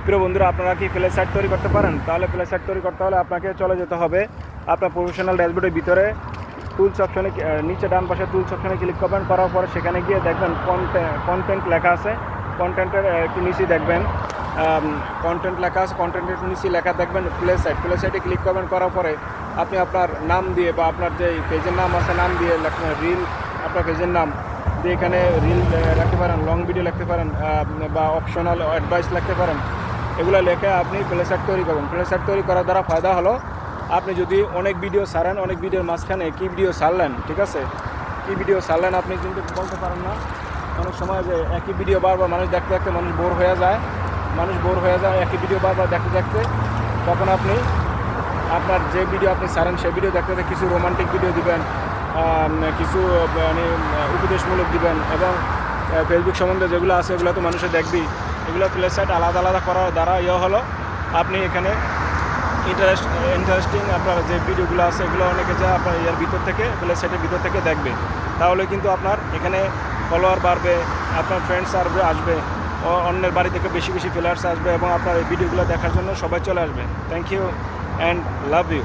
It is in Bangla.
প্রিয় বন্ধুরা, আপনারা কি প্লে সাইট তৈরি করতে পারেন? তাহলে প্লে সাইট তৈরি করতে হলে আপনাকে চলে যেতে হবে আপনার প্রফেশনাল ড্যাশবোর্ডের ভিতরে। টুলস অপশনে নিচে ডান পাশে টুলস অপশনে ক্লিক করবেন, করার পরে সেখানে গিয়ে দেখবেন কন্টেন্ট লেখা আছে। কন্টেন্টের একটু নিচেই দেখবেন কন্টেন্ট লেখা আছে। কন্টেন্টের একটু নিচেই লেখা দেখবেন প্লে সাইটে ক্লিক করবেন, করার পরে আপনি আপনার নাম দিয়ে বা আপনার যে পেজের নাম আছে নাম দিয়ে রিল, আপনার পেজের নাম দিয়ে এখানে রিল লিখতে পারেন, লং ভিডিও লিখতে পারেন, বা অপশনাল অ্যাডভাইস লিখতে পারেন। এগুলো লেখে আপনি প্লে সাইট তৈরি করবেন। প্লে সাইট তৈরি করার দ্বারা ফায়দা হলো, আপনি যদি অনেক ভিডিও ছাড়েন, অনেক ভিডিওর মাঝখানে কী ভিডিও ছাড়লেন, ঠিক আছে, কী ভিডিও ছাড়লেন আপনি কিন্তু বলতে পারেন না। অনেক সময় যে একই ভিডিও বারবার মানুষ দেখতে দেখতে মানুষ বোর হয়ে যায়, একই ভিডিও বারবার দেখতে দেখতে। তখন আপনি আপনার যে ভিডিও আপনি ছাড়েন সেই ভিডিও দেখতে দেখতে কিছু রোমান্টিক ভিডিও দিবেন, কিছু মানে উপদেশমূলক দিবেন, এবং ফেসবুক সম্বন্ধে যেগুলো আছে এগুলো তো মানুষে দেখবেই। এগুলো প্লে সাইট আলাদা আলাদা করার দ্বারা হলো আপনি এখানে ইন্টারেস্টিং আপনার যে ভিডিওগুলো আছে এগুলো অনেকে যা আপনার এর ভিতর থেকে প্লে সাইটের ভিতর থেকে দেখবে। তাহলে কিন্তু আপনার এখানে ফলোয়ার বাড়বে, আপনার ফ্রেন্ডস আসবে, অন্যের বাড়ি থেকে বেশি বেশি ফলোয়ার্স আসবে, এবং আপনার এই ভিডিওগুলো দেখার জন্য সবাই চলে আসবে। Thank you and love you.